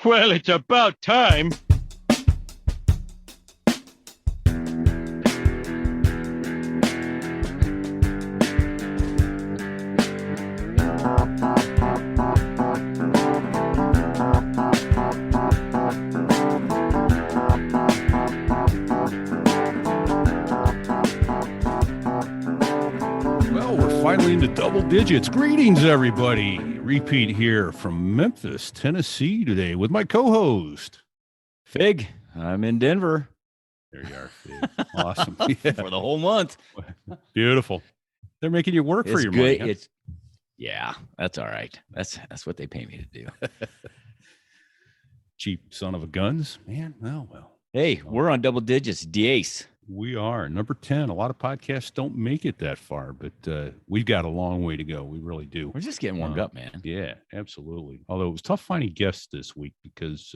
Well, it's about time. Well, we're finally into double digits. Greetings, everybody. Repete here from Memphis, Tennessee today with my co-host. Fig, I'm in Denver. There you are, Fig. Awesome. Yeah. For the whole month. Beautiful. They're making you work for your money. Huh? Yeah, that's all right. That's what they pay me to do. Cheap son of a guns, man. Well. Hey, we're on double digits. Diez. We are number 10. A lot of podcasts don't make it that far, but we've got a long way to go. We really do. We're just getting warmed up, man. Yeah, absolutely. Although it was tough finding guests this week because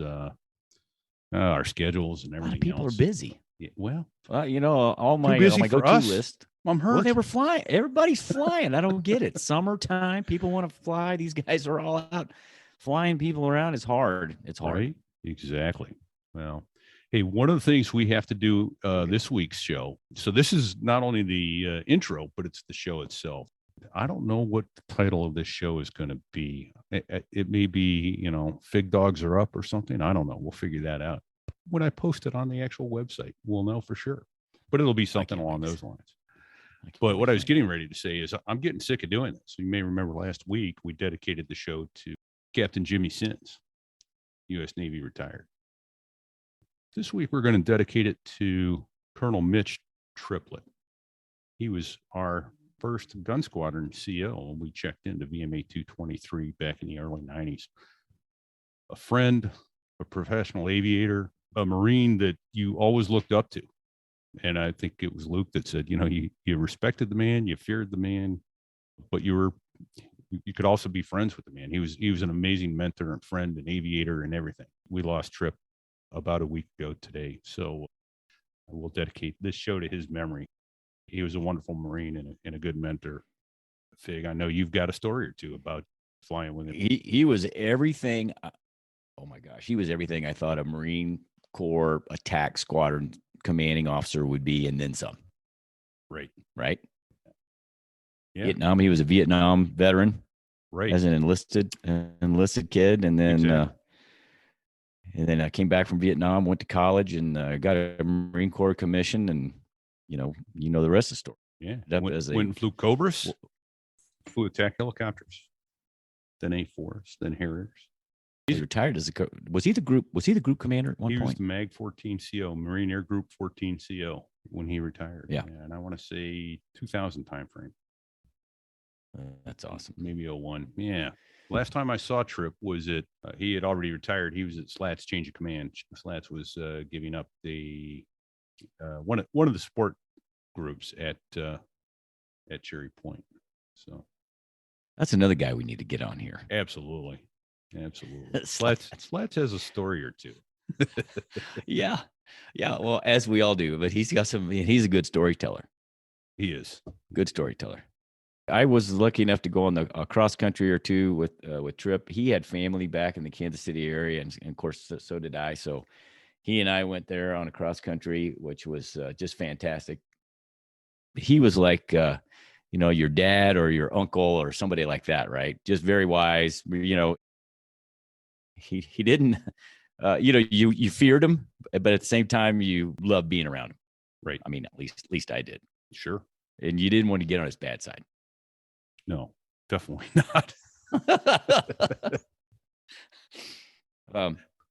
our schedules and everything. A lot of people else are busy. Yeah, well, all my go-to list. I'm hurt. Well, they were flying. Everybody's flying. I don't get it. Summertime, people want to fly. These guys are all out flying people around. It's hard. It's hard. Right? Exactly. Well, hey, one of the things we have to do this week's show. So this is not only the intro, but it's the show itself. I don't know what the title of this show is going to be. It may be, Fig Dogs Are Up or something. I don't know. We'll figure that out. When I post it on the actual website, we'll know for sure. But it'll be something along those lines. But what I was getting ready to say is I'm getting sick of doing this. You may remember last week we dedicated the show to Captain Jimmy Sins, U.S. Navy retired. This week we're going to dedicate it to Colonel Mitch Triplett. He was our first gun squadron CO when we checked into VMA 223 back in the early 90s. A friend, a professional aviator, a Marine that you always looked up to. And I think it was Luke that said, you respected the man, you feared the man, but you could also be friends with the man. He was an amazing mentor and friend and aviator and everything. We lost Trip about a week ago today. So I will dedicate this show to his memory. He was a wonderful Marine and a good mentor. Fig, I know you've got a story or two about flying with him. He was everything. Oh my gosh. He was everything I thought a Marine Corps attack squadron commanding officer would be, and then some. Right. Yeah. Vietnam. He was a Vietnam veteran. Right. As an enlisted kid. And then, exactly. And then I came back from Vietnam, went to college, and got a Marine Corps commission, and you know the rest of the story. Yeah, went and flew Cobras, flew attack helicopters, then A4s, then Harriers. He's retired as was he the group commander at one point? He was the MAG 14 CO, Marine Air Group 14 CO, when he retired. Yeah, and I want to say 2000 time frame. That's awesome. Maybe 01. Yeah. Last time I saw Trip was at, he had already retired. He was at Slats change of command. Slats was giving up the one of the support groups at Cherry Point. So that's another guy we need to get on here. Absolutely. Slats has a story or two. Yeah. Well, as we all do, but he's a good storyteller. He is good storyteller. I was lucky enough to go on a cross country or two with Trip. He had family back in the Kansas City area, and of course, so did I. So he and I went there on a cross country, which was just fantastic. He was like, your dad or your uncle or somebody like that, right? Just very wise. He didn't, you feared him, but at the same time, you loved being around him. Right. I mean, at least I did. Sure. And you didn't want to get on his bad side. No, definitely not.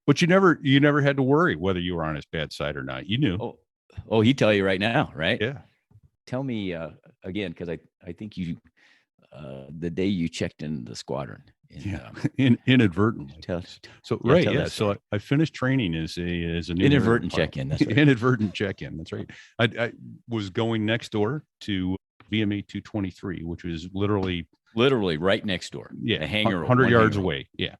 But you never had to worry whether you were on his bad side or not. You knew. Oh, he'd tell you right now, right? Yeah. Tell me again, because I think you the day you checked in the squadron. Inadvertently. So I finished training as a new inadvertent check-in. That's right. Inadvertent check-in. That's right. I was going next door to VMA 223, which was literally right next door. Yeah, a hangar 100 yards away. Yeah.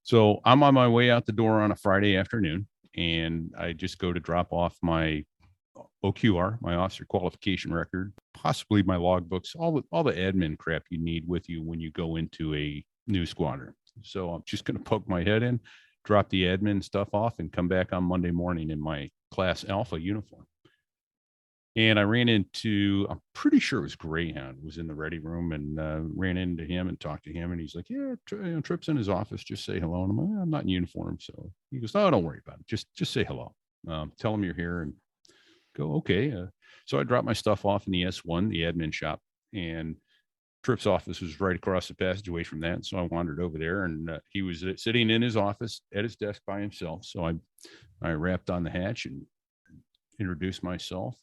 So I'm on my way out the door on a Friday afternoon, and I just go to drop off my OQR, my officer qualification record, possibly my logbooks, all the admin crap you need with you when you go into a new squadron. So I'm just going to poke my head in, drop the admin stuff off and come back on Monday morning in my class Alpha uniform. And I ran into, I'm pretty sure it was Greyhound, was in the ready room, and ran into him and talked to him. And he's like, yeah, Tripp's in his office. Just say hello. And I'm like, I'm not in uniform. So he goes, oh, don't worry about it. Just say hello. Tell him you're here and go, okay. So I dropped my stuff off in the S1, the admin shop, and Tripp's office was right across the passageway from that. So I wandered over there, and he was sitting in his office at his desk by himself. So I rapped on the hatch and introduced myself.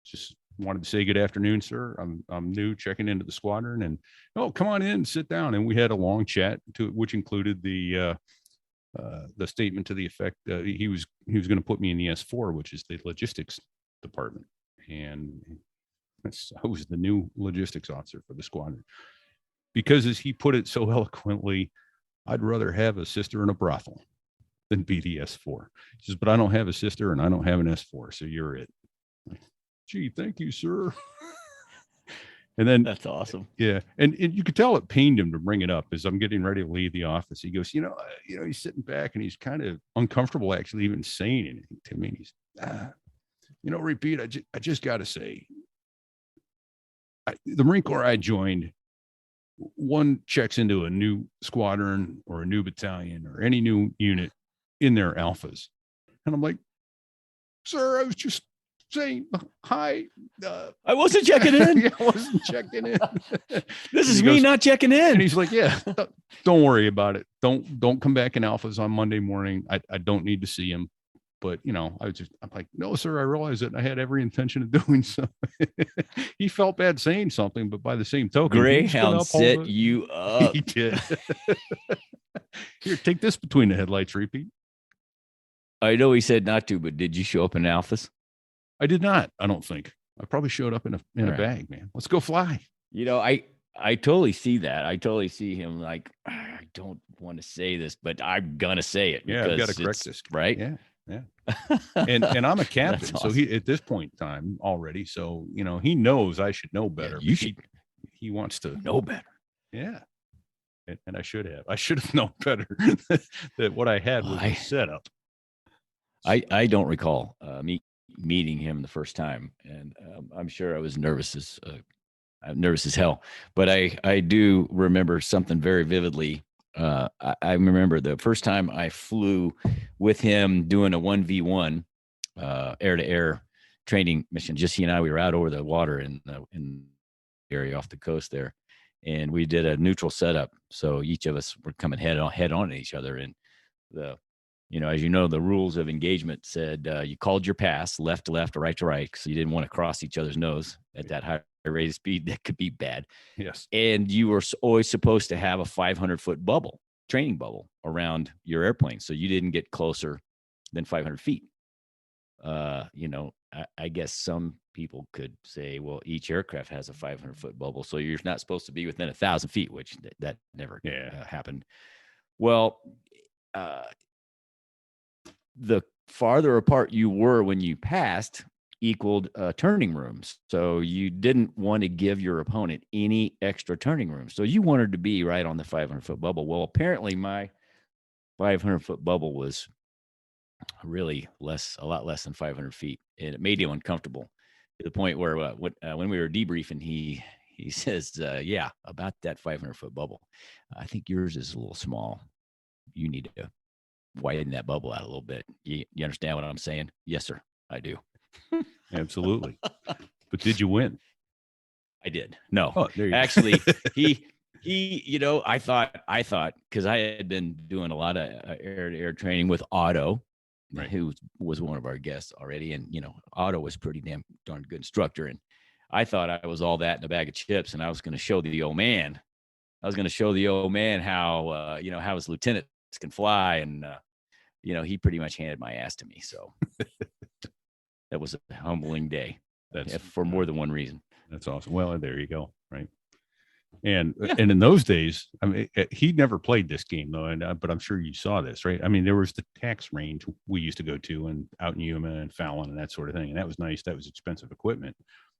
Just wanted to say good afternoon, sir. I'm new, checking into the squadron, and oh, come on in, sit down. And we had a long chat, which included the statement to the effect he was going to put me in the S4, which is the logistics department, and I was the new logistics officer for the squadron. Because, as he put it so eloquently, I'd rather have a sister in a brothel than be the S4. He says, but I don't have a sister and I don't have an S4, so you're it. Gee, thank you, sir. And then That's awesome. Yeah. And you could tell it pained him to bring it up as I'm getting ready to leave the office. He goes, he's sitting back and he's kind of uncomfortable actually even saying anything to me. And he's, Repete, I just got to say, the Marine Corps I joined, one checks into a new squadron or a new battalion or any new unit in their alphas. And I'm like, sir, I was just saying hi. I wasn't checking in. Yeah, I wasn't checking in. This is me not checking in. And he's like, yeah, don't worry about it. Don't come back in alphas on Monday morning. I don't need to see him. But, I'm like, no, sir, I realize it. I had every intention of doing so. He felt bad saying something, but by the same token, Greyhound set you up. He did. Here, take this between the headlights, Repete. I know he said not to, but did you show up in alphas? I did not. I don't think. I probably showed up in a bag, man. Let's go fly. I totally see that. I totally see him like, I don't want to say this, but I'm gonna say it. Yeah, I've got to correct this, right? Yeah. And I'm a captain, awesome. so he at this point in time already. So he knows I should know better. Yeah, you should. He wants to know better. Yeah. And I should have known better that what I had was a setup. I don't recall meeting him the first time, and I'm sure I was nervous as hell. But I do remember something very vividly. I remember the first time I flew with him doing a 1v1 air-to-air training mission. Just he and I, we were out over the water in the area off the coast there, and we did a neutral setup. So each of us were coming head on at each other, and as the rules of engagement said, you called your pass left to left or right to right, so you didn't want to cross each other's nose at that high rate of speed. That could be bad. Yes. And you were always supposed to have a 500-foot training bubble around your airplane, so you didn't get closer than 500 feet. I guess some people could say, well, each aircraft has a 500-foot bubble, so you're not supposed to be within 1,000 feet, which that never happened. Well, the farther apart you were when you passed equaled turning rooms. So you didn't want to give your opponent any extra turning room. So you wanted to be right on the 500-foot bubble. Well, apparently my 500-foot bubble was really a lot less than 500 feet. And it made him uncomfortable to the point where when we were debriefing, he says, yeah, about that 500-foot bubble, I think yours is a little small. You need to widen that bubble out a little bit. You understand what I'm saying? Yes, sir, I do. Absolutely. But did you win? I did. No. Oh, there you actually, I thought, because I had been doing a lot of air-to-air training with Otto, right, who was one of our guests already. And, Otto was pretty darn good instructor. And I thought I was all that in a bag of chips, and I was going to show the old man. how, how his lieutenants can fly. And, he pretty much handed my ass to me. So that was a humbling day. That's for more than one reason. That's awesome. Well, there you go. Right. And in those days, I mean, he never played this game though. But I'm sure you saw this, right? I mean, there was the tax range we used to go to and out in Yuma and Fallon and that sort of thing. And that was nice. That was expensive equipment.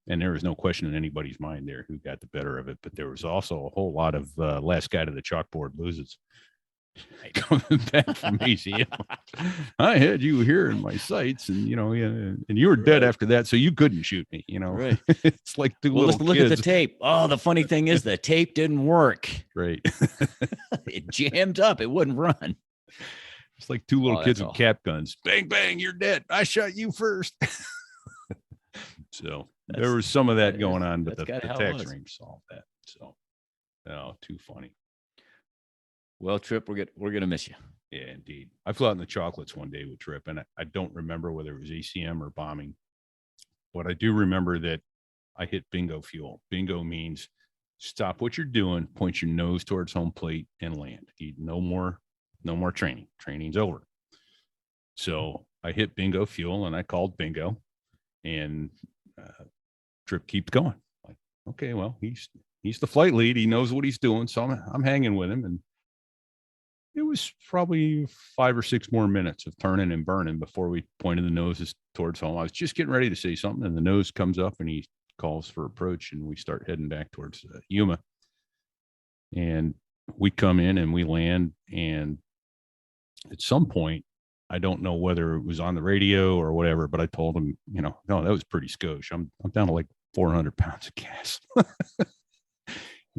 And there was no question in anybody's mind there who got the better of it. But there was also a whole lot of last guy to the chalkboard loses. coming back from ACM. I had you here in my sights, and and you were dead after that, so you couldn't shoot me. Right. It's like two Well, little let's look at the kids. tape. Oh, the funny thing is the tape didn't work. Right. It jammed up. It wouldn't run. It's like two little Oh, kids that's with cap guns. Bang, bang, you're dead. I shot you first. So there was some of that going on, but the tax range solved that. So, too funny. Well, Trip, we're gonna miss you. Yeah, indeed. I flew out in the chocolates one day with Trip, and I don't remember whether it was ACM or bombing, but I do remember that I hit bingo fuel. Bingo means stop what you're doing, point your nose towards home plate, and land. No more training. Training's over. So I hit bingo fuel, and I called bingo, and Trip keeps going. Like, okay, well, he's the flight lead. He knows what he's doing, so I'm hanging with him, and it was probably 5 or 6 more minutes of turning and burning before we pointed the noses towards home. I was just getting ready to say something, and the nose comes up, and he calls for approach, and we start heading back towards Yuma. And we come in and we land, and at some point, I don't know whether it was on the radio or whatever, but I told him, no, that was pretty skosh. I'm down to like 400 pounds of gas.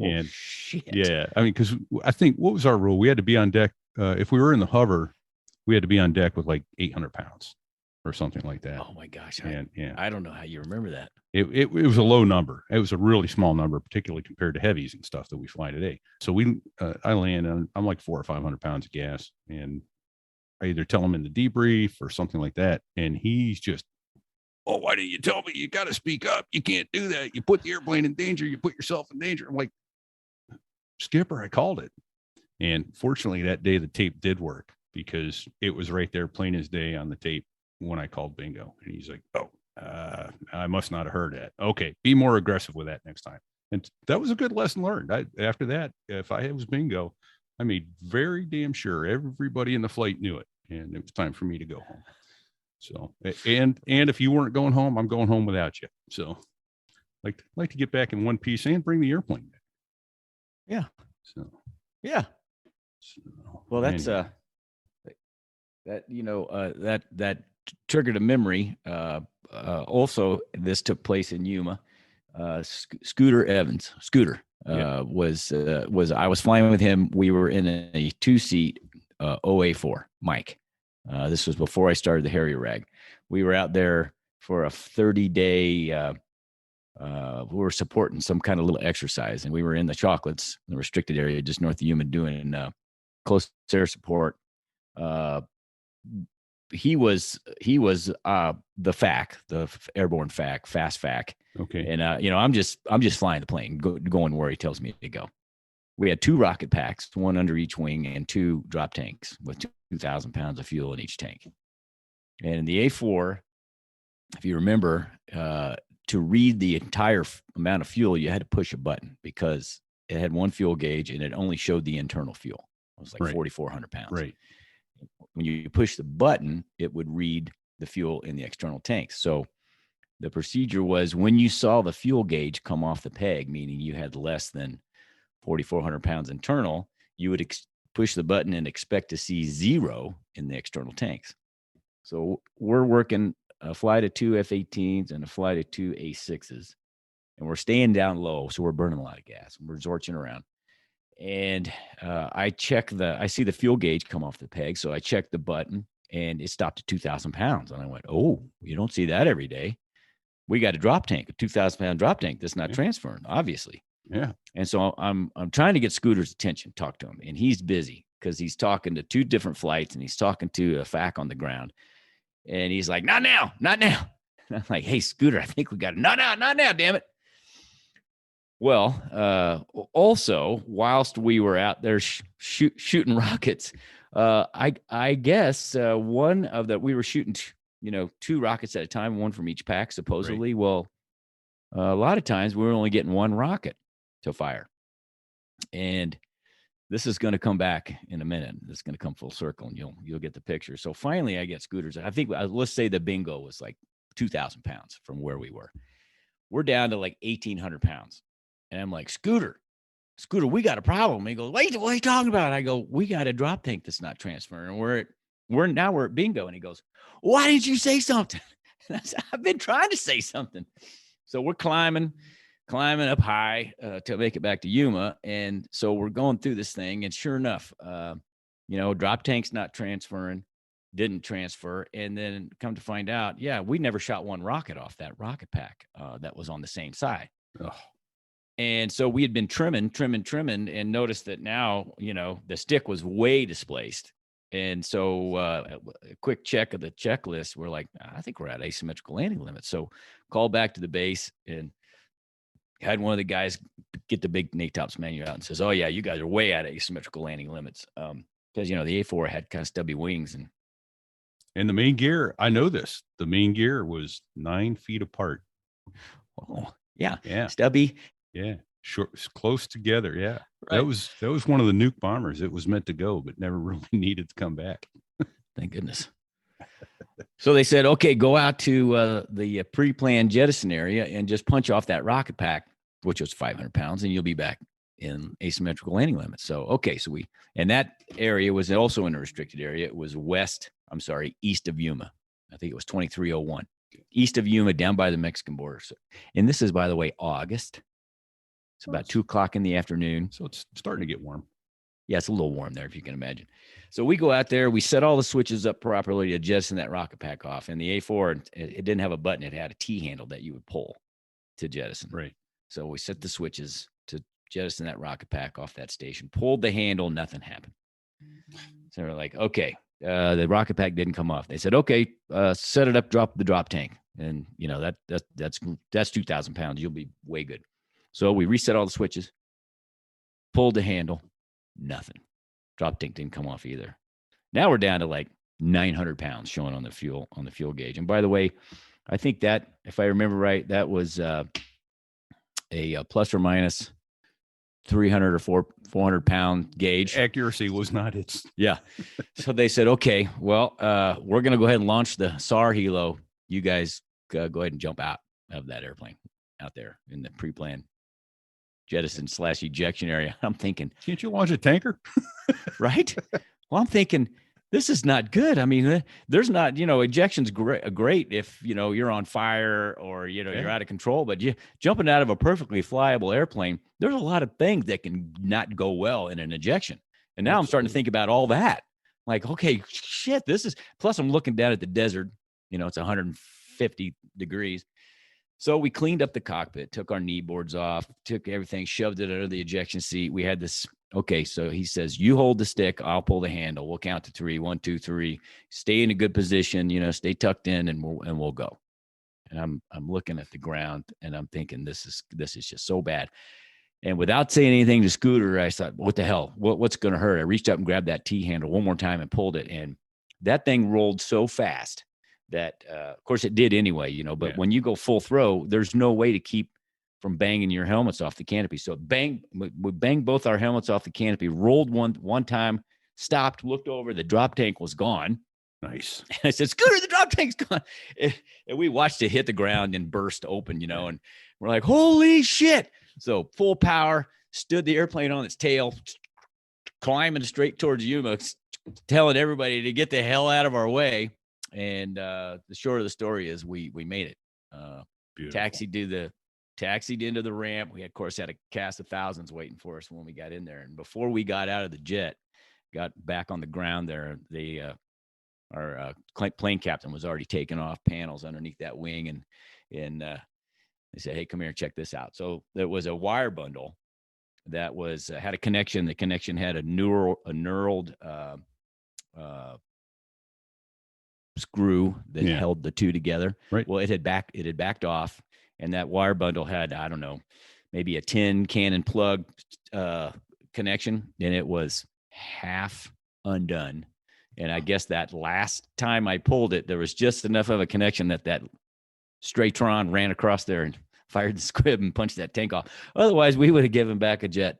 And shit. Yeah, I mean, because I think, what was our rule? We had to be on deck. If we were in the hover, we had to be on deck with like 800 pounds or something like that. Oh my gosh. I don't know how you remember that. It was a low number. It was a really small number, particularly compared to heavies and stuff that we fly today. So I land and I'm like 400 or 500 pounds of gas, and I either tell him in the debrief or something like that. And he's just, oh, why didn't you tell me? You got to speak up. You can't do that. You put the airplane in danger. You put yourself in danger. I'm like, Skipper, I called it. And fortunately that day the tape did work, because it was right there plain as day on the tape when I called bingo. And he's like, oh, I must not have heard that. Okay, be more aggressive with that next time. And that was a good lesson learned. After that, if I was bingo, I made very damn sure everybody in the flight knew it, and it was time for me to go home. So, and if you weren't going home, I'm going home without you. So like to get back in one piece and bring the airplane back. Yeah. So, yeah. Well, that's anyway. that triggered a memory. Also, this took place in Yuma. Scooter Evans. Was I was flying with him. We were in a 2-seat OA4 Mike. This was before I started the Harrier Rag. We were out there for a 30-day. We were supporting some kind of little exercise, and we were in the chocolates, the restricted area just north of Yuma, doing close air support. He was the FAC, the airborne FAC, fast FAC. Okay. And I'm just flying the plane, going where he tells me to go. We had 2 rocket packs, 1 under each wing, and 2 drop tanks with 2,000 pounds of fuel in each tank. And in the A4, if you remember, to read the entire amount of fuel, you had to push a button, because it had 1 fuel gauge and it only showed the internal fuel. It was like right. 4,400 pounds. Right. When you push the button, it would read the fuel in the external tanks. So the procedure was, when you saw the fuel gauge come off the peg, meaning you had less than 4,400 pounds internal, you would push the button and expect to see 0 in the external tanks. So we're working a flight of 2 F-18s and a flight of 2 A-6s, and we're staying down low, so we're burning a lot of gas. We're zorching around, and I see the fuel gauge come off the peg, so I checked the button, and it stopped at 2,000 pounds, and I went, oh, you don't see that every day. We got a drop tank, a 2,000 pound drop tank that's not transferring, obviously. Yeah. And so I'm trying to get Scooter's attention, talk to him, and he's busy because he's talking to 2 different flights, and he's talking to a FAC on the ground. And he's like, not now. And I'm like, hey, Scooter, I think we got it. Not now, damn it. Well, also, whilst we were out there shooting rockets, I guess we were shooting, 2 rockets at a time, 1 from each pack, supposedly. Right. Well, a lot of times we were only getting 1 rocket to fire. And this is going to come back in a minute. This is going to come full circle, and you'll get the picture. So finally, I get Scooters. I think, let's say the bingo was like 2,000 pounds from where we were. We're down to like 1,800 pounds. And I'm like, Scooter, Scooter, we got a problem. He goes, wait, what are you talking about? I go, we got a drop tank that's not transferring. We're at bingo. And he goes, why didn't you say something? And I said, I've been trying to say something. So we're climbing up high to make it back to Yuma. And so we're going through this thing. And sure enough, drop tank's not transferring, didn't transfer. And then come to find out, yeah, we never shot one rocket off that rocket pack that was on the same side. Oh. And so we had been trimming and noticed that now, the stick was way displaced. And so a quick check of the checklist, we're like, I think we're at asymmetrical landing limits. So called back to the base and had one of the guys get the big NATOPS menu out and says, oh, yeah, you guys are way out of asymmetrical landing limits. Because, the A4 had kind of stubby wings. And the main gear, I know this, the main gear was 9 feet apart. Oh, yeah. Yeah. Stubby. Yeah. Short, close together. Yeah. Right. That was one of the nuke bombers. It was meant to go, but never really needed to come back. Thank goodness. So they said, okay, go out to the pre-planned jettison area and just punch off that rocket pack, which was 500 pounds, and you'll be back in asymmetrical landing limits. So, okay. So and that area was also in a restricted area. It was east of Yuma. I think it was 2301. East of Yuma, down by the Mexican border. So, and this is, by the way, August. It's about 2:00 in the afternoon. So it's starting to get warm. Yeah, it's a little warm there, if you can imagine. So we go out there, we set all the switches up properly to jettison that rocket pack off. And the A4, it didn't have a button. It had a T handle that you would pull to jettison. Right. So we set the switches to jettison that rocket pack off that station, pulled the handle, nothing happened. So we're like, okay, the rocket pack didn't come off. They said, okay, set it up, drop the drop tank. And, that's 2,000 pounds. You'll be way good. So we reset all the switches, pulled the handle, nothing. Drop tank didn't come off either. Now we're down to like 900 pounds showing on the fuel gauge. And by the way, I think that, if I remember right, that was a plus or minus 300 or 400 pound gauge. Accuracy was not its. Yeah. So they said, okay, well, we're going to go ahead and launch the SAR helo. You guys go ahead and jump out of that airplane out there in the pre-planned jettison/ejection area. I'm thinking, can't you launch a tanker? Right? Well, I'm thinking, this is not good. I mean, there's not, ejection's great if, you're on fire or, you're out of control, but jumping out of a perfectly flyable airplane, there's a lot of things that can not go well in an ejection. And now I'm starting to think about all that. Like, okay, shit, plus I'm looking down at the desert, it's 150 degrees. So we cleaned up the cockpit, took our knee boards off, took everything, shoved it under the ejection seat. We had this. Okay, so he says, you hold the stick, I'll pull the handle. We'll count to 3, 1, 2, 3. Stay in a good position, stay tucked in, and we'll go. And I'm looking at the ground, and I'm thinking, this is just so bad. And without saying anything to Scooter, I thought, what the hell? What's going to hurt? I reached up and grabbed that T handle one more time and pulled it, and that thing rolled so fast that, of course, it did anyway, But when you go full throw, there's no way to keep from banging your helmets off the canopy. So we banged both our helmets off the canopy, rolled one time, stopped, looked over, the drop tank was gone. Nice. And I said, Scooter, the drop tank's gone. And we watched it hit the ground and burst open, and we're like, holy shit. So full power, stood the airplane on its tail, climbing straight towards Yuma, telling everybody to get the hell out of our way. And the short of the story is we made it. Taxied into the ramp. We, of course, had a cast of thousands waiting for us when we got in there. And before we got out of the jet, got back on the ground there, our plane captain was already taking off panels underneath that wing. And they said, hey, come here and check this out. So there was a wire bundle that was had a connection. The connection had a knurled screw that held the two together. Right. Well, it had backed off. And that wire bundle had, I don't know, maybe a tin Canon plug connection, and it was half undone. And I guess that last time I pulled it, there was just enough of a connection that Stratron ran across there and fired the squib and punched that tank off. Otherwise, we would have given back a jet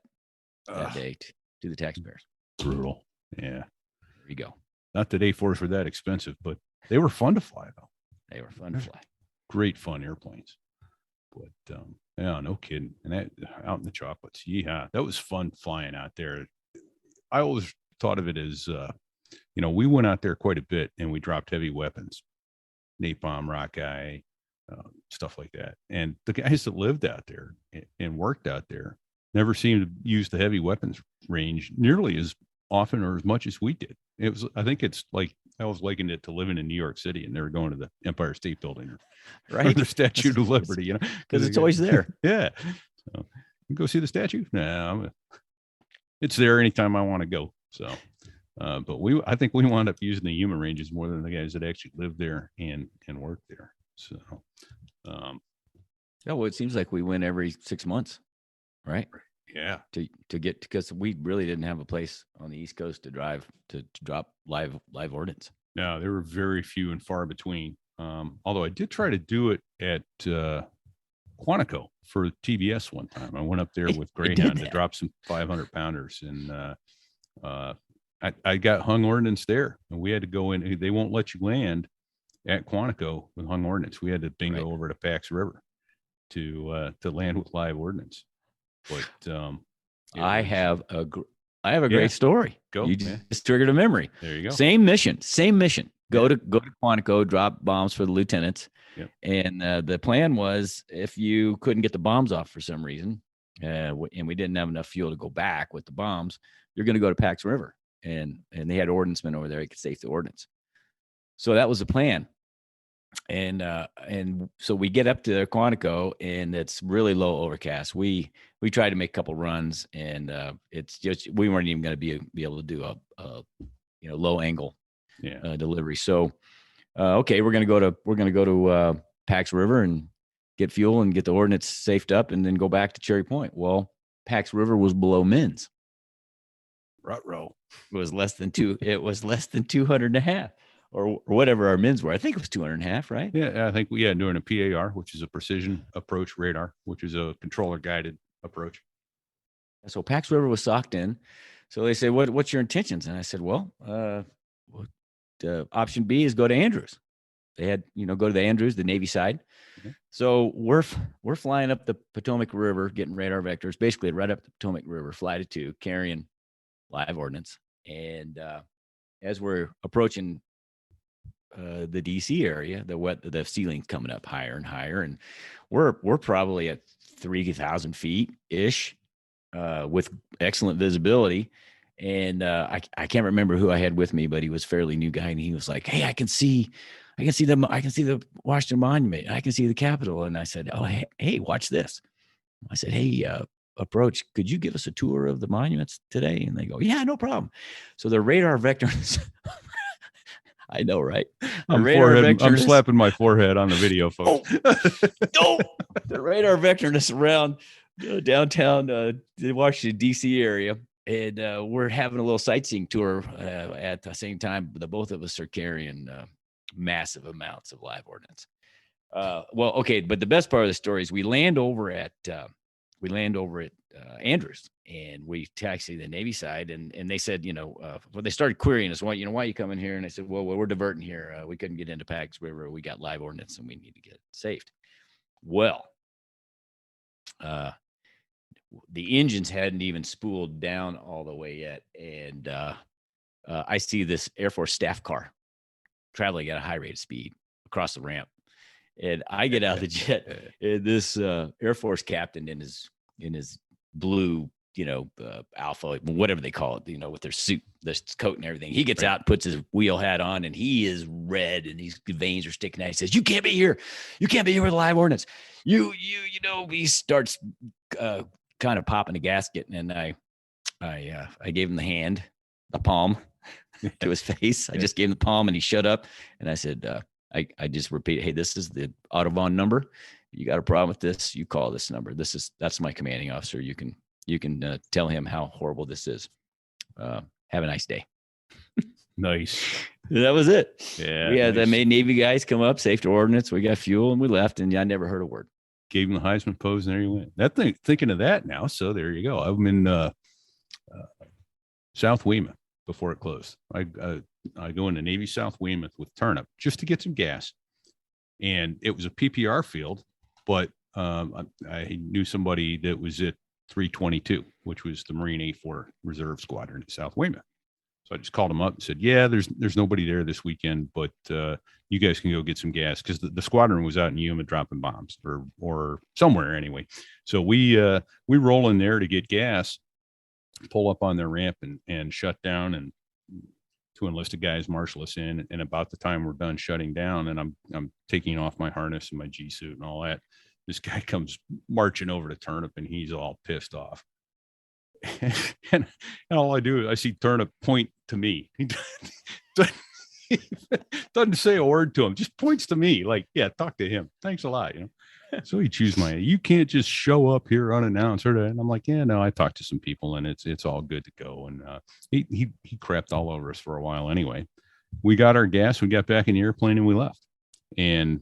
that day to the taxpayers. Brutal. Yeah. There you go. Not that A4s were that expensive, but they were fun to fly, though. They were fun to fly. Great fun airplanes. But yeah, no kidding. And that out in the chocolates, yeah, that was fun flying out there. I always thought of it as, we went out there quite a bit and we dropped heavy weapons, napalm, rockeye, stuff like that. And the guys that lived out there and worked out there never seemed to use the heavy weapons range nearly as often or as much as we did. I think it's like, I was likened it to living in New York City and they were going to the Empire State Building or the Statue of Liberty, because it's always there. Yeah. So, go see the statue? No, it's there anytime I want to go. So, but I think we wound up using the human ranges more than the guys that actually lived there and worked there. So, yeah, well, it seems like we went every 6 months, right? Yeah. To get, because we really didn't have a place on the East Coast to drive to drop live ordnance. No, there were very few and far between. Although I did try to do it at Quantico for TBS one time. I went up there with Greyhound to drop some 500 pounders, and I got hung ordnance there, and we had to go in. They won't let you land at Quantico with hung ordnance. We had to bingo over to Pax River to land with live ordnance. But I have a great story. Go, you just triggered a memory. There you go. Same mission. Go to Quantico, drop bombs for the lieutenants. Yep. And the plan was, if you couldn't get the bombs off for some reason, and we didn't have enough fuel to go back with the bombs, you're going to go to Pax River, and they had ordnancemen over there. You could safe the ordnance. So that was the plan. And so we get up to Quantico, and it's really low overcast. We tried to make a couple runs, and it's just, we weren't even going to be able to do a low angle delivery. So okay, we're going to go to Pax River and get fuel and get the ordnance safed up, and then go back to Cherry Point. Well, Pax River was below Mins. Ruh-roh. It was less than 200.5. Or whatever our Mins were. I think it was 200.5, right? Yeah, I think doing a PAR, which is a precision approach radar, which is a controller guided approach. So Pax River was socked in. So they said, what's your intentions? And I said, well, option B is go to Andrews. They had, go to the Andrews, the Navy side. Mm-hmm. So we're flying up the Potomac River, getting radar vectors, basically right up the Potomac River, fly to 2, carrying live ordnance. And as we're approaching the DC area, the ceiling's coming up higher and higher, and we're probably at 3,000 feet ish, with excellent visibility. And I can't remember who I had with me, but he was a fairly new guy, and he was like, "Hey, I can see the Washington Monument. I can see the Capitol." And I said, "Oh, hey, watch this." I said, "Hey, approach, could you give us a tour of the monuments today?" And they go, "Yeah, no problem." So the radar vectors. I know, right? I'm slapping my forehead on the video, folks. The radar vectorness around downtown the Washington, D.C. area. And we're having a little sightseeing tour at the same time. The both of us are carrying massive amounts of live ordnance. Well, okay, but the best part of the story is we land over at Andrews, and we taxi the Navy side, and they said, they started querying us, why you coming here? And I said, well, we're diverting here. We couldn't get into Pax River. We got live ordnance, and we need to get it safed. Well, the engines hadn't even spooled down all the way yet, and I see this Air Force staff car traveling at a high rate of speed across the ramp, and I get out of the jet, and this Air Force captain in his blue, alpha, whatever they call it, with their suit, this coat and everything. He gets out and puts his wheel hat on, and he is red, and his veins are sticking out. He says, "You can't be here. You can't be here with live ordnance." He starts kind of popping a gasket, and I gave him the palm to his face. I just gave him the palm, and he shut up. And I said, I just repeated, "Hey, this is the Audubon number. You got a problem with this, you call this number. That's my commanding officer. You can tell him how horrible this is. Have a nice day." Nice. That was it. Yeah. We had the Navy guys come up, safety ordnance. We got fuel, and we left, and I never heard a word. Gave him the Heisman pose, and there you went. Thinking of that now. So there you go. I'm in South Weymouth before it closed. I go into Navy South Weymouth with Turnip just to get some gas. And it was a PPR field, but I knew somebody that was at 322, which was the Marine A4 Reserve Squadron at South Weymouth. So I just called him up and said, yeah, there's nobody there this weekend, but you guys can go get some gas, because the squadron was out in Yuma dropping bombs or somewhere anyway. So we roll in there to get gas, pull up on their ramp and shut down, and two enlisted guys marshal us in. And about the time we're done shutting down and I'm taking off my harness and my G suit and all that, this guy comes marching over to Turnip, and he's all pissed off. and all I do is I see Turnip point to me. He doesn't say a word to him, just points to me like, yeah, talk to him. Thanks a lot. So he chews you can't just show up here unannounced. And I'm like, yeah, no, I talked to some people and it's all good to go. And he crapped all over us for a while anyway. We got our gas, we got back in the airplane, and we left. And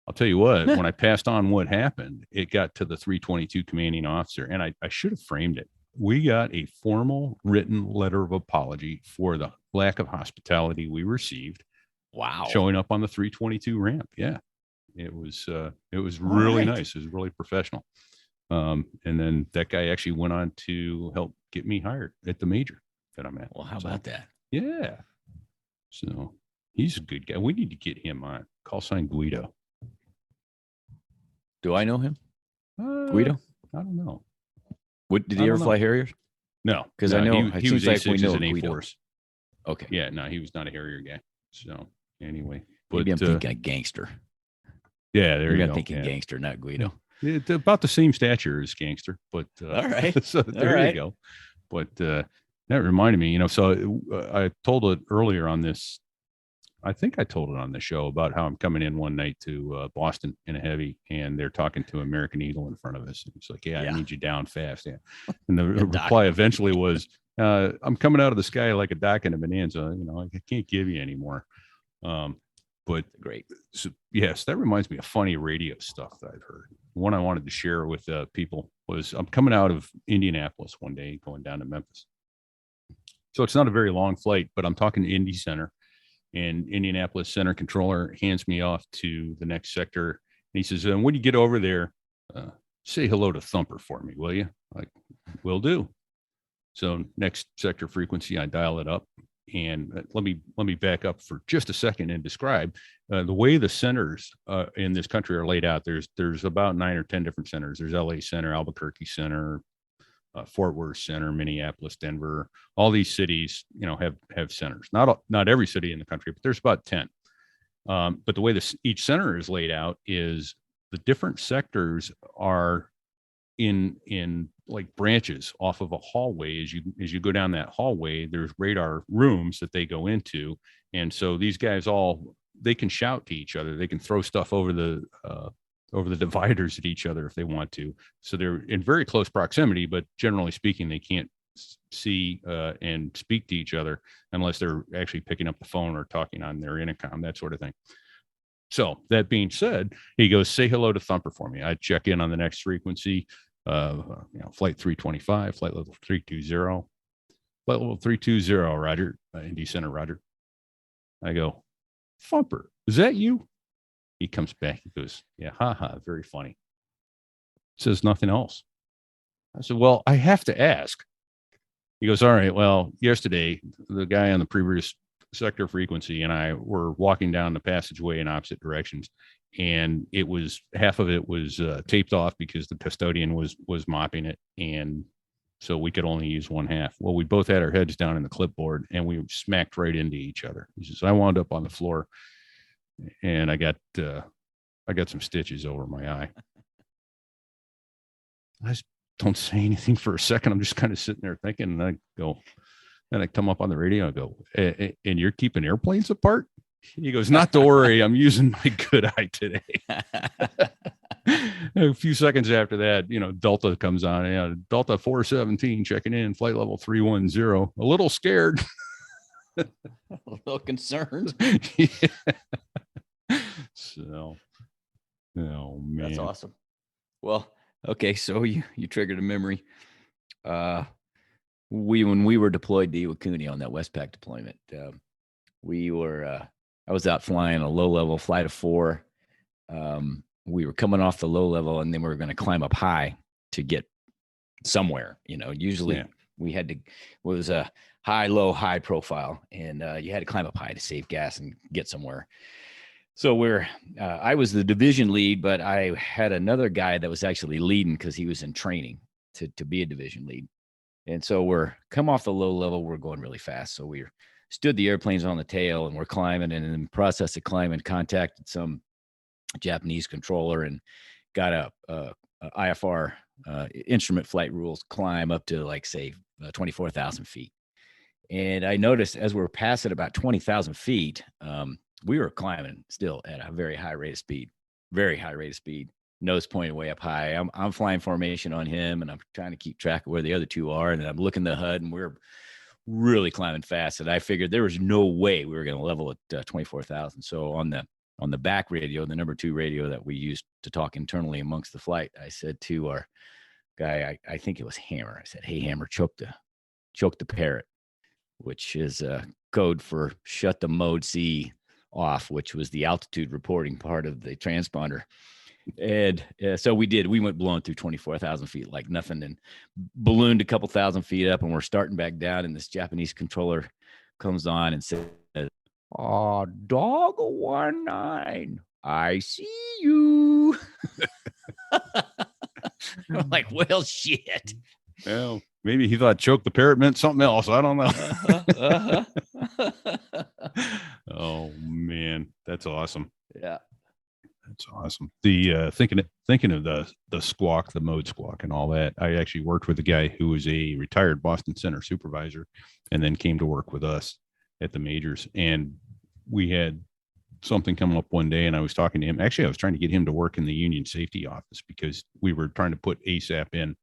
I'll tell you what, when I passed on what happened, it got to the 322 commanding officer, and I should have framed it. We got a formal written letter of apology for the lack of hospitality we received. Wow. Showing up on the 322 ramp. Yeah. It was really nice. It was really professional. And then that guy actually went on to help get me hired at the major that I'm at. Well, how about that? Yeah. So he's a good guy. We need to get him on. Call sign Guido. Do I know him? Guido? I don't know. What did he ever fly Harriers? No, because I know he was like A6s we know and Guido. A4s. Okay. Yeah, no, he was not a Harrier guy. So anyway, Maybe I'm thinking gangster. Yeah, there you go. I'm thinking gangster, not Guido. It's about the same stature as gangster, but all right. So there you go. But that reminded me, so I told it earlier on this. I think I told it on the show about how I'm coming in one night to Boston in a heavy, and they're talking to American Eagle in front of us. And it's like, yeah, I need you down fast. Yeah. And the reply eventually was, I'm coming out of the sky like a dock in a bonanza. I can't give you any more. But great. So, yes, that reminds me of funny radio stuff that I've heard. One I wanted to share with people was I'm coming out of Indianapolis one day, going down to Memphis. So it's not a very long flight, but I'm talking to Indy Center. And Indianapolis center controller hands me off to the next sector. And he says, when you get over there, say hello to Thumper for me, will you? Like, will do. So next sector frequency, I dial it up. And let me back up for just a second and describe the way the centers in this country are laid out. There's about 9 or 10 different centers. There's LA Center, Albuquerque Center, Fort Worth Center, Minneapolis, Denver. All these cities, have centers. Not every city in the country, but there's about 10. But the way each center is laid out is the different sectors are in like branches off of a hallway. As you go down that hallway, there's radar rooms that they go into, and so these guys they can shout to each other. They can throw stuff over the dividers at each other if they want to. So they're in very close proximity, but generally speaking, they can't see and speak to each other unless they're actually picking up the phone or talking on their intercom, that sort of thing. So that being said, he goes, say hello to Thumper for me. I check in on the next frequency, flight 325, flight level 320, flight level 320, Roger, Indy Center, Roger. I go, Thumper, is that you? He comes back. He goes, yeah, haha, very funny. Says nothing else. I said, well, I have to ask. He goes, all right, well, yesterday, the guy on the previous sector frequency and I were walking down the passageway in opposite directions, and half of it was taped off because the custodian was mopping it, and so we could only use one half. Well, we both had our heads down in the clipboard, and we smacked right into each other. He says, I wound up on the floor, and I got some stitches over my eye. I just don't say anything for a second. I'm just kind of sitting there thinking, and I come up on the radio and go, and you're keeping airplanes apart? He goes, not to worry, I'm using my good eye today. A few seconds after that, Delta comes on, Delta 417 checking in, flight level 310, a little scared. A little concerned. Yeah. So, oh man, that's awesome. Well, okay, so you triggered a memory. When we were deployed to Iwakuni on that Westpac deployment, I was out flying a low level flight of 4 we were coming off the low level, and then we were going to climb up high to get somewhere. Usually we had to, was a high, low, high profile, and you had to climb up high to save gas and get somewhere. So I was the division lead, but I had another guy that was actually leading because he was in training to be a division lead. And so we're come off the low level, we're going really fast. So we stood the airplanes on the tail, and we're climbing, and in the process of climbing, contacted some Japanese controller and got a IFR instrument flight rules climb up to, like, say 24,000 feet. And I noticed as we're passing about 20,000 feet, we were climbing still at a very high rate of speed, nose pointed way up high. I'm flying formation on him, and I'm trying to keep track of where the other two are. And then I'm looking at the HUD, and we're really climbing fast. And I figured there was no way we were going to level at 24,000. So on the back radio, the number 2 radio that we used to talk internally amongst the flight, I said to our guy, I think it was Hammer. I said, "Hey, Hammer, choke the parrot," which is code for shut the mode C off, which was the altitude reporting part of the transponder. And so we did. We went blowing through 24,000 feet like nothing, and ballooned a couple thousand feet up, and we're starting back down. And this Japanese controller comes on and says, "Dog 19, I see you." I'm like, well, shit. Well, maybe he thought choke the parrot meant something else. I don't know. Oh man, that's awesome. Yeah. That's awesome. The thinking of the squawk, the mode squawk, and all that. I actually worked with a guy who was a retired Boston Center supervisor, and then came to work with us at the majors. And we had something come up one day, and I was talking to him. Actually, I was trying to get him to work in the Union Safety Office because we were trying to put ASAP in,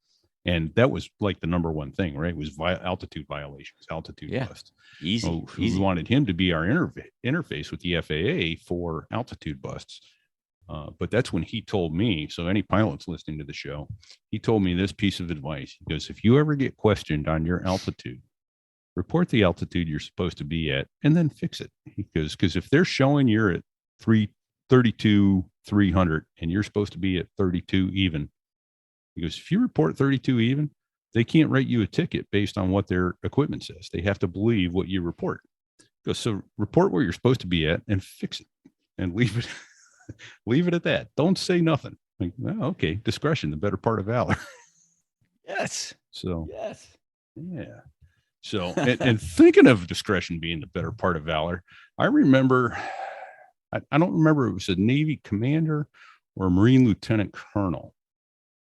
and that was like the number one thing, right? It was altitude violations, altitude busts. Easy. So we wanted him to be our interface with the FAA for altitude busts. But that's when he told me, so any pilots listening to the show, he told me this piece of advice. He goes, if you ever get questioned on your altitude, report the altitude you're supposed to be at, and then fix it. Because if they're showing you're at 32, 300, and you're supposed to be at 32 even, he goes, if you report 32 even, they can't write you a ticket based on what their equipment says. They have to believe what you report. He goes, so report where you're supposed to be at and fix it, and leave it. Leave it at that. Don't say nothing. Like, well, okay, discretion, the better part of valor. Yes. So, yes. Yeah. So, and thinking of discretion being the better part of valor, I remember, I don't remember if it was a Navy commander or a Marine lieutenant colonel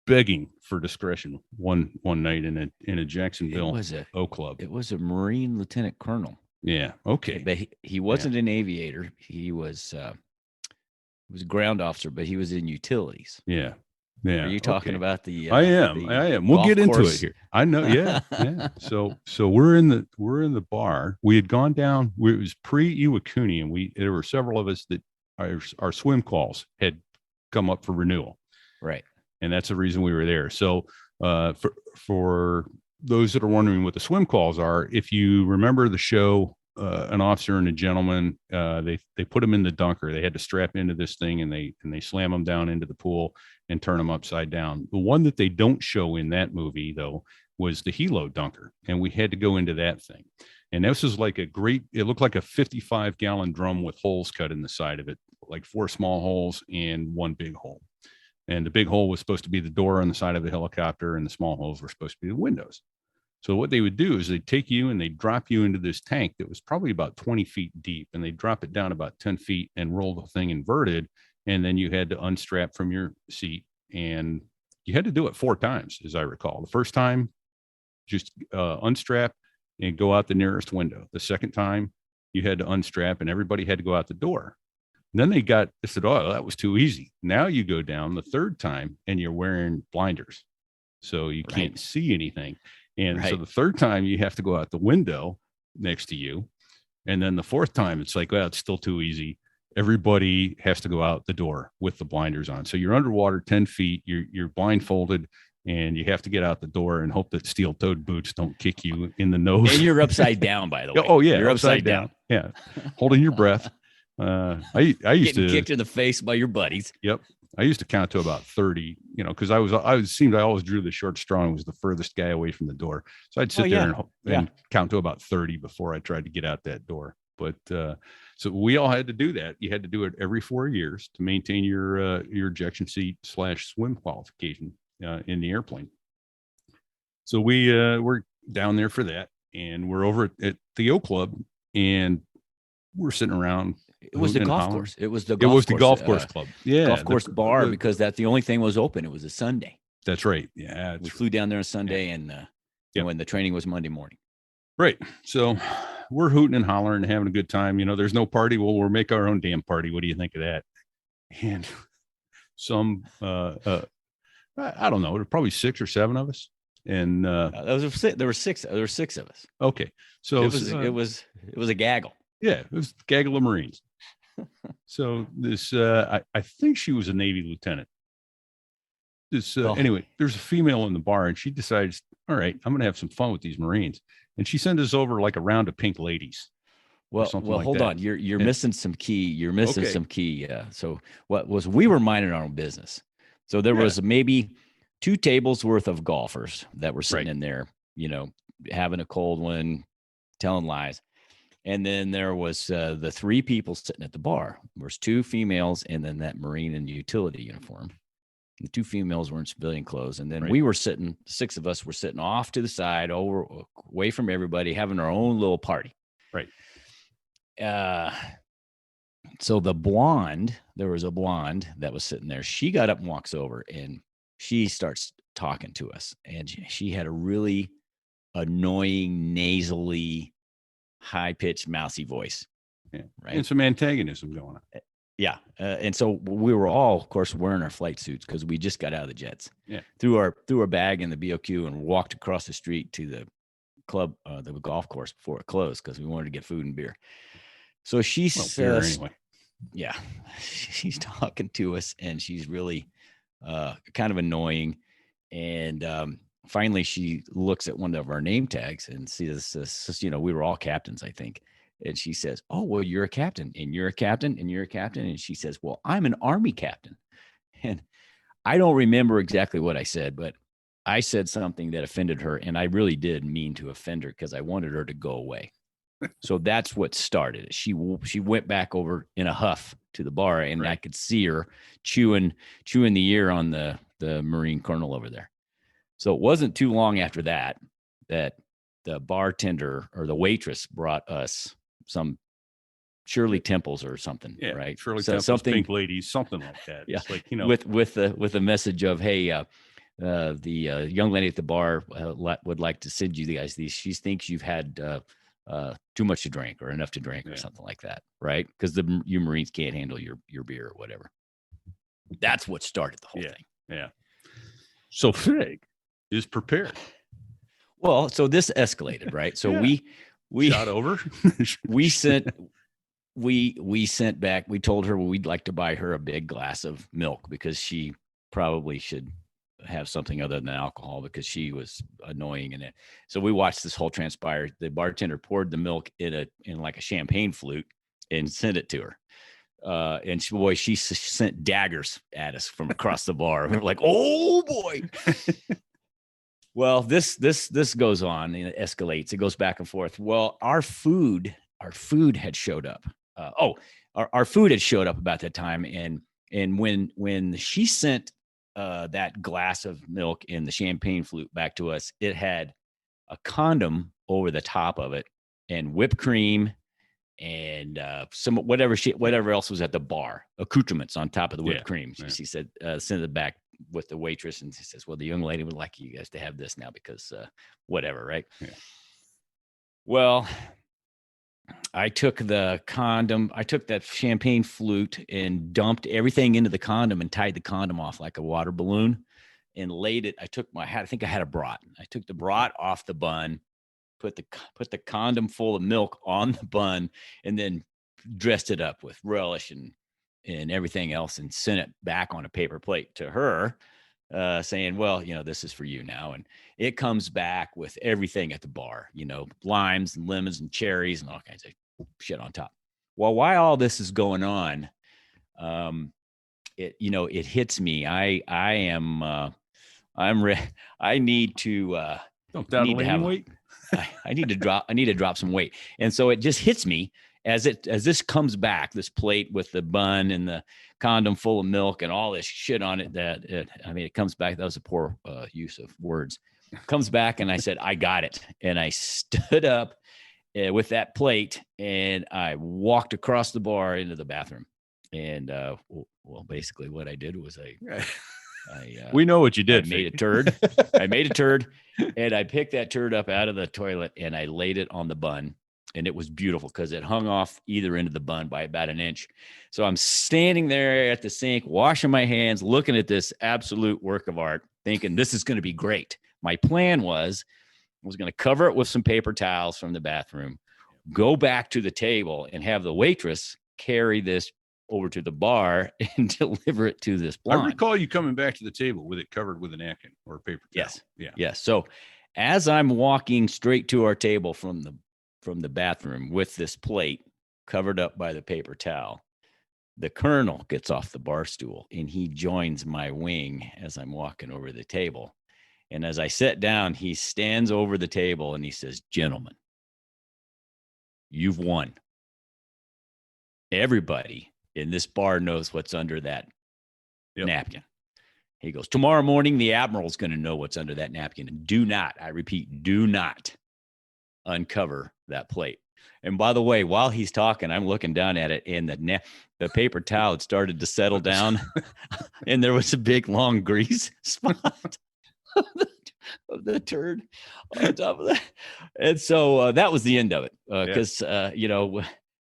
begging for discretion one night in a Jacksonville Oak Club. It was a Marine lieutenant colonel. Yeah. Okay. But he wasn't an aviator. He was a ground officer, but he was in utilities. Yeah. Yeah. Are you talking about the? I am. We'll get into it here. I know. Yeah. Yeah. So we're in the bar. We had gone down. It was pre-Iwakuni, and there were several of us that our swim calls had come up for renewal. Right. And that's the reason we were there. So for those that are wondering what the swim calls are, if you remember the show, an officer and a gentleman, they put them in the dunker. They had to strap into this thing, and they slam them down into the pool and turn them upside down. The one that they don't show in that movie, though, was the helo dunker, and we had to go into that thing. And this is like it looked like a 55-gallon drum with holes cut in the side of it, like 4 small holes and 1 big hole. And the big hole was supposed to be the door on the side of the helicopter, and the small holes were supposed to be the windows. So what they would do is they'd take you and they'd drop you into this tank that was probably about 20 feet deep, and they'd drop it down about 10 feet and roll the thing inverted. And then you had to unstrap from your seat, and you had to do it 4 times, as I recall. The first time, just unstrap and go out the nearest window. The second time, you had to unstrap, and everybody had to go out the door. And then they said, oh, that was too easy. Now you go down the third time and you're wearing blinders, so you can't see anything. And so the third time you have to go out the window next to you. And then the fourth time, it's like, well, it's still too easy. Everybody has to go out the door with the blinders on. So you're underwater 10 feet, you're blindfolded, and you have to get out the door and hope that steel-toed boots don't kick you in the nose. And you're upside down, by the way. Oh, yeah. You're upside down. Yeah. Holding your breath. I used Getting to kicked in the face by your buddies. Yep. I used to count to about 30, because I always drew the short straw and was the furthest guy away from the door. So I'd sit there and count to about 30 before I tried to get out that door. But so we all had to do that. You had to do it every 4 years to maintain your ejection seat / swim qualification in the airplane. So we're down there for that, and we're over at the Yo Club, and we're sitting around. It was the golf course. It was the golf course club. Yeah, golf course bar, because that's the only thing was open. It was a Sunday. That's right. Yeah, we flew down there on Sunday, and when the training was Monday morning. Right. So we're hooting and hollering and having a good time. There's no party. Well, we'll make our own damn party. What do you think of that? And some, I don't know, probably 6 or 7 of us. And there were six of us. Okay. So it was a gaggle. Yeah, it was a gaggle of Marines. So this, I think she was a Navy lieutenant. Anyway, there's a female in the bar, and she decides, all right, I'm going to have some fun with these Marines. And she sends us over like a round of pink ladies. Well, hold on. You're missing some key. You're missing some key. So we were minding our own business. So there was maybe 2 tables worth of golfers that were sitting in there, having a cold one, telling lies. And then there was the 3 people sitting at the bar. There was 2 females, and then that Marine in utility uniform. The 2 females were in civilian clothes. And then we were sitting, 6 of us were sitting off to the side, away from everybody, having our own little party. Right. So there was a blonde that was sitting there. She got up and walks over, and she starts talking to us. And she had a really annoying, nasally, high-pitched, mousy voice. Yeah. Right. And some antagonism going on. Yeah. And so we were all, of course, wearing our flight suits because we just got out of the jets. Yeah. Threw our bag in the BOQ and walked across the street to the club, the golf course before it closed, because we wanted to get food and beer. So she says, anyway. Yeah, she's talking to us, and she's really kind of annoying. And finally, she looks at one of our name tags and sees this, we were all captains, I think. And she says, oh, well, you're a captain, and you're a captain, and you're a captain. And she says, well, I'm an Army captain. And I don't remember exactly what I said, but I said something that offended her. And I really did mean to offend her, because I wanted her to go away. So that's what started it. She went back over in a huff to the bar, and I could see her chewing the ear on the Marine colonel over there. So it wasn't too long after that the bartender or the waitress brought us some Shirley Temples or something, right? Shirley Temples, something, pink ladies, something like that. Yeah, it's like, with a message of, hey, the young lady at the bar would like to send you guys these. She thinks you've had too much to drink or enough to drink or something like that, right? Because you Marines can't handle your beer or whatever. That's what started the whole thing. Yeah. So Fig is prepared. Well, so this escalated, right? So we shot over. we sent back. We told her we'd like to buy her a big glass of milk, because she probably should have something other than alcohol, because she was annoying in it. So we watched this whole transpire. The bartender poured the milk in like a champagne flute and sent it to her. And she sent daggers at us from across the bar. We were like, oh boy. Well, this goes on and it escalates. It goes back and forth. Well, our food had showed up. Our food had showed up about that time. And when she sent that glass of milk in the champagne flute back to us, it had a condom over the top of it, and whipped cream, and some whatever else was at the bar, accoutrements on top of the whipped cream. She said, send it back with the waitress, and she says, well, the young lady would like you guys to have this now, because whatever, right? Yeah. Well, I took the condom, I took that champagne flute and dumped everything into the condom and tied the condom off like a water balloon and laid it. I think I had a brat. I took the brat off the bun, put the condom full of milk on the bun, and then dressed it up with relish and everything else, and sent it back on a paper plate to her, saying, well, this is for you now. And it comes back with everything at the bar, limes and lemons and cherries and all kinds of shit on top. Well, while all this is going on, it hits me. I need to Don't doubt have weight. I need to drop some weight. And so it just hits me as this comes back, this plate with the bun and the condom full of milk and all this shit on it it comes back. That was a poor use of words. Comes back and I said, I got it. And I stood up with that plate and I walked across the bar into the bathroom. And basically what I did was we know what you did. I made a turd. I made a turd and I picked that turd up out of the toilet and I laid it on the bun. And it was beautiful because it hung off either end of the bun by about an inch. So I'm standing there at the sink, washing my hands, looking at this absolute work of art, thinking this is going to be great. My plan was going to cover it with some paper towels from the bathroom, go back to the table and have the waitress carry this over to the bar and deliver it to this blonde. I recall you coming back to the table with it covered with a napkin or a paper towel. Yes. Yeah. Yes. So as I'm walking straight to our table from the bathroom with this plate covered up by the paper towel, the colonel gets off the bar stool and he joins my wing as I'm walking over the table. And as I sit down, he stands over the table and he says, "Gentlemen, you've won. Everybody in this bar knows what's under that napkin." He goes, "Tomorrow morning, the admiral's going to know what's under that napkin. And do not, I repeat, do not uncover that plate." And by the way, while he's talking, I'm looking down at it and the paper towel had started to settle down and there was a big, long grease spot of the turd on top of that. And so that was the end of it. Because, that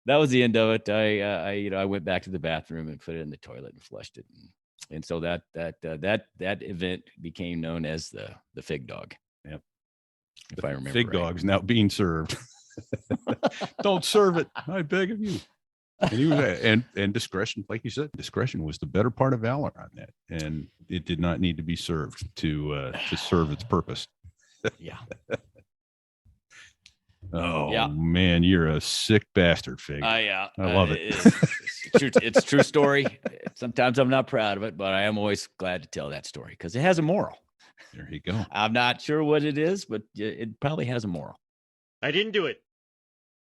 was the end of it. I went back to the bathroom and put it in the toilet and flushed it. And so that event became known as the fig dog. Yep. If I remember Fig dog's now being served. Don't serve it, I beg of you. And he was, and discretion, like you said, discretion was the better part of valor on that, and it did not need to be served to serve its purpose. Yeah. Oh man, you're a sick bastard, Fig. I love it. It's a true story. Sometimes I'm not proud of it, but I am always glad to tell that story because it has a moral. There you go. I'm not sure what it is, but it probably has a moral. I didn't do it.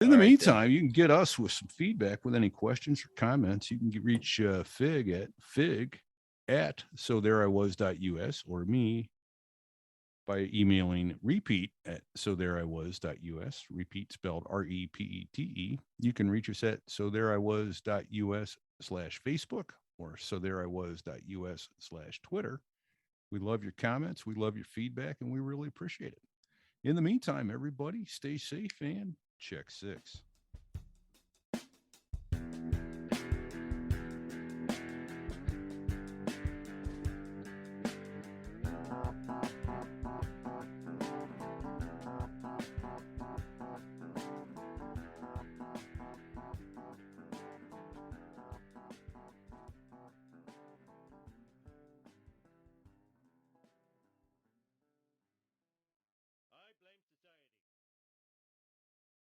In the meantime, you can get us with some feedback with any questions or comments. You can reach Fig at sothereiwas.us or me by emailing Repete at sothereiwas.us. Repete spelled REPETE. You can reach us at sothereiwas.us/Facebook or sothereiwas.us/Twitter. We love your comments. We love your feedback, and we really appreciate it. In the meantime, everybody, stay safe and check 6.